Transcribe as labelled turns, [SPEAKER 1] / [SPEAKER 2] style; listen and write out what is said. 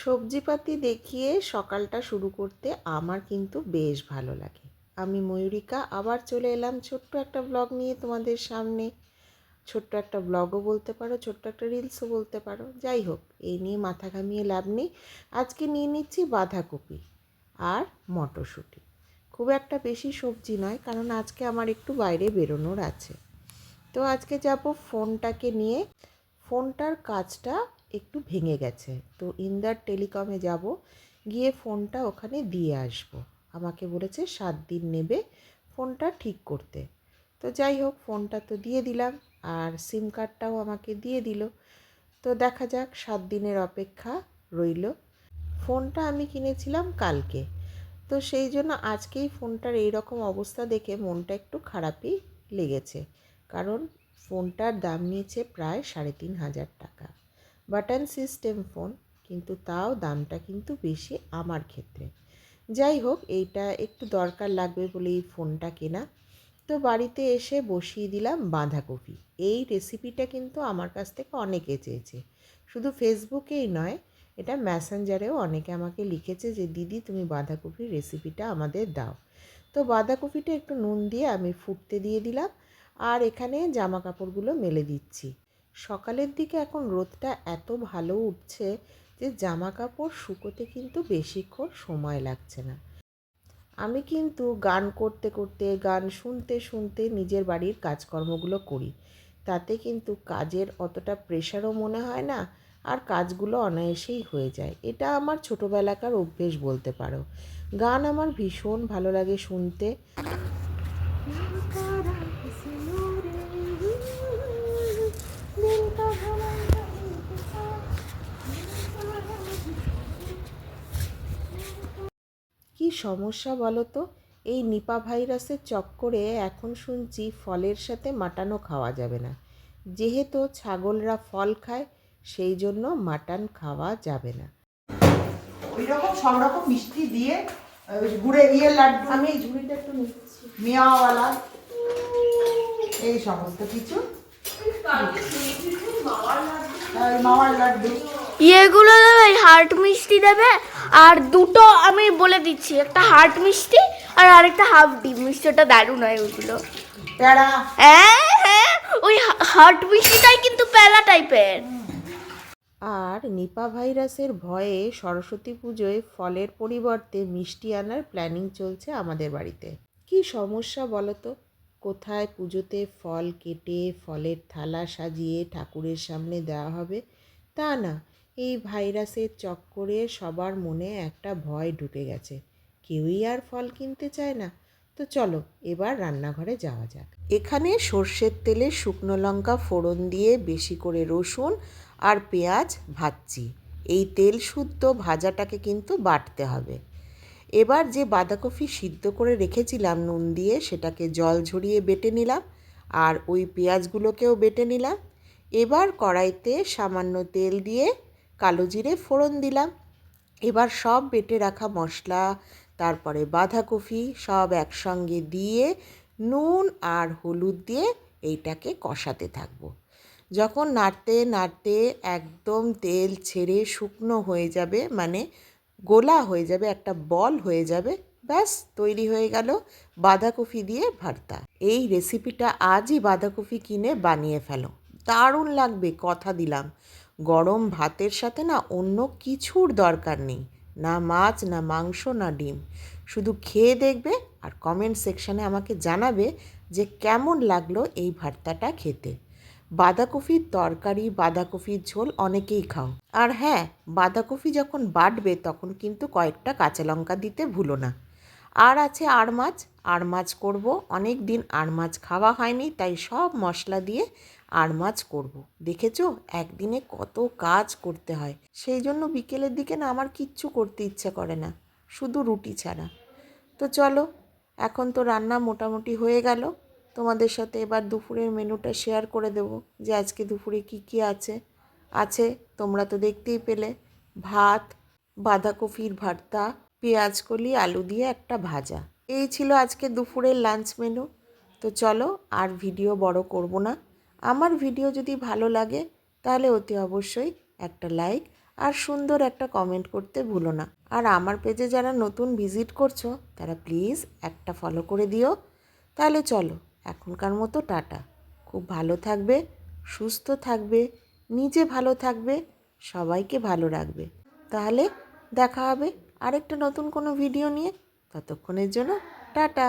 [SPEAKER 1] সবজিপাতি দেখিয়ে সকালটা শুরু করতে আমার কিন্তু বেশ ভালো লাগে। আমি ময়ূরিকা আবার চলে এলাম ছোট্ট একটা ব্লগ নিয়ে তোমাদের সামনে। ছোট্ট একটা ব্লগও বলতে পারো, ছোট্ট একটা রিলসও বলতে পারো। যাই হোক, এই নিয়ে মাথা ঘামিয়ে লাভ নেই। আজকে নিয়ে নিচ্ছি বাঁধাকপি আর মটরশুঁটি। খুব একটা বেশি সবজি নয়, কারণ আজকে আমার একটু বাইরে বেরোনোর আছে। তো আজকে যাব ফোনটাকে নিয়ে। ফোনটার কাজটা একটু ভেঙে গেছে, তো ইন্দার টেলিকমে যাব, গিয়ে ফোনটা ওখানে দিয়ে আসব। আমাকে বলেছে 7 দিন নেবে ফোনটা ঠিক করতে। তো যাই হোক, ফোনটা তো দিয়ে দিলাম, আর সিম কার্ডটাও আমাকে দিয়ে দিল। তো দেখা যাক, 7 দিনের অপেক্ষা রইল। ফোনটা আমি কিনেছিলাম কালকে, তো সেই জন্য আজকেই ফোনটার এই রকম অবস্থা দেখে মনটা একটু খারাপই লেগেছে। কারণ ফোনটার দাম নিয়েছে প্রায় 3,500 টাকা। বাটন সিস্টেম ফোন, কিন্তু তাও দামটা কিন্তু বেশি আমার ক্ষেত্রে। যাই হোক, এইটা একটু দরকার লাগবে বলে এই ফোনটা কেনা। তো বাড়িতে এসে বসিয়ে দিলাম বাঁধাকপি। এই রেসিপিটা কিন্তু আমার কাছ থেকে অনেকে চেয়েছে, শুধু ফেসবুকেই নয়, এটা মেসেঞ্জারেও অনেকে আমাকে লিখেছে যে দিদি তুমি বাঁধাকপির রেসিপিটা আমাদের দাও। তো বাঁধাকপিটা একটু নুন দিয়ে আমি ফুটতে দিয়ে দিলাম, আর এখানে জামা কাপড়গুলো মেলে দিচ্ছি। সকালের দিকে এখন রোদটা এত ভালো উঠছে যে জামা কাপড় শুকোতে কিন্তু বেশিক্ষণ সময় লাগছে না। আমি কিন্তু গান করতে করতে, গান শুনতে শুনতে নিজের বাড়ির কাজকর্মগুলো করি। তাতে কিন্তু কাজের অতটা প্রেশারও মনে হয় না, আর কাজগুলো অনায়াসেই হয়ে যায়। এটা আমার ছোটোবেলাকার অভ্যেস বলতে পারো। গান আমার ভীষণ ভালো লাগে শুনতে। কি সমস্যা বলো তো? এই নিপা ভাইরাসের চক্করে এখন শুনছি ফলের সাথে মাটনও খাওয়া যাবে না। যেহেতু ছাগলরা ফল খায়, সেই জন্য মাটন খাওয়া যাবে না।
[SPEAKER 2] ওই রকম সব রকম মিষ্টি দিয়ে গুড়ে লাড্ডু,
[SPEAKER 1] আমি এই ঝুড়িটা একটু নিচ্ছি।
[SPEAKER 2] মেওয়াওয়ালা, এই সমস্ত কিছু, মাওয়ার লাড্ডু।
[SPEAKER 3] ইয়েগুলো দেবে, হার্ট মিষ্টি দেবে, আর দুটো আমি বলে দিচ্ছি, একটা হার্ট মিষ্টি আর আরেকটা হাফ ডিম মিষ্টি। ওটা দারুণ হয় ওগুলো।
[SPEAKER 2] প্যাড়া।
[SPEAKER 3] হ্যাঁ হ্যাঁ, ওই হার্ট মিষ্টিটাই কিন্তু প্যালা টাইপের।
[SPEAKER 1] আর নিপা ভাইরাসের ভয়ে সরস্বতী পুজোয় ফলের পরিবর্তে মিষ্টি আনার প্ল্যানিং চলছে আমাদের বাড়িতে। কি সমস্যা বলো তো? কোথায় পুজোতে ফল কেটে ফলের থালা সাজিয়ে ঠাকুরের সামনে দেওয়া হবে, তা না, এই ভাইরাসের চক্করে সবার মনে একটা ভয় ঢুকে গেছে। কেউই আর ফল কিনতে চায় না। তো চলো এবার রান্নাঘরে যাওয়া যাক। এখানে সর্ষের তেলে শুকনো লঙ্কা ফোড়ন দিয়ে বেশি করে রসুন আর পেঁয়াজ ভাজছি। এই তেল শুদ্ধ ভাজাটাকে কিন্তু বাটতে হবে। এবার যে বাঁধাকপি সিদ্ধ করে রেখেছিলাম নুন দিয়ে, সেটাকে জল ঝরিয়ে বেটে নিলাম, আর ওই পেঁয়াজগুলোকেও বেটে নিলাম। এবার কড়াইতে সামান্য তেল দিয়ে কালো জিরে ফোড়ন দিলাম। এবার সব বেটে রাখা মশলা, তারপরে বাঁধাকপি সব একসঙ্গে দিয়ে নুন আর হলুদ দিয়ে এইটাকে কষাতে থাকবো। যখন নাড়তে নাড়তে একদম তেল ছেড়ে শুকনো হয়ে যাবে, মানে গোলা হয়ে যাবে, একটা বল হয়ে যাবে, ব্যাস তৈরি হয়ে গেল বাঁধাকপি দিয়ে ভর্তা। এই রেসিপিটা আজই বাঁধাকপি কিনে বানিয়ে ফেলো, দারুণ লাগবে, কথা দিলাম। গরম ভাতের সাথে না অন্য কিছুর দরকার নেই, না মাছ, না মাংস, না ডিম। শুধু খেয়ে দেখবে আর কমেন্ট সেকশানে আমাকে জানাবে যে কেমন লাগলো এই ভর্তাটা খেতে। বাঁধাকপির তরকারি, বাঁধাকপির ঝোল অনেকেই খাও। আর হ্যাঁ, বাঁধাকপি যখন বাটবে তখন কিন্তু কয়েকটা কাঁচা লঙ্কা দিতে ভুলো না। আর আছে আড় মাছ। আড় মাছ করবো, অনেক দিন আড় মাছ খাওয়া হয়নি, তাই সব মশলা দিয়ে আড় মাছ করবো। দেখেছো একদিনে কত কাজ করতে হয়, সেই জন্য বিকেলের দিকে না আমার কিচ্ছু করতে ইচ্ছা করে না, শুধু রুটি ছাড়া। তো চলো, এখন তো রান্না মোটামুটি হয়ে গেল। তোমাদের সাথে এবার দুপুরের মেনুটা শেয়ার করে দেব, যে আজকে দুপুরে কি কি আছে। তোমরা তো দেখতেই পেলে, ভাত, বাঁধাকপির ভর্তা, পেঁয়াজকলি আলু দিয়ে একটা ভাজা। এই ছিল আজকে দুপুরের লাঞ্চ মেনু। তো চলো, আর ভিডিও বড় করব না। আমার ভিডিও যদি ভালো লাগে তাহলে অতি অবশ্যই একটা লাইক আর সুন্দর একটা কমেন্ট করতে ভুলো না। আর আমার পেজে যারা নতুন ভিজিট করছো তারা প্লিজ একটা ফলো করে দিও। তাহলে চলো এখনকার মতো টাটা। খুব ভালো থাকবে, সুস্থ থাকবে, নিজে ভালো থাকবে, সবাইকে ভালো রাখবে। তাহলে দেখা হবে আরেকটা নতুন কোনো ভিডিও নিয়ে। ততক্ষণের জন্য টাটা।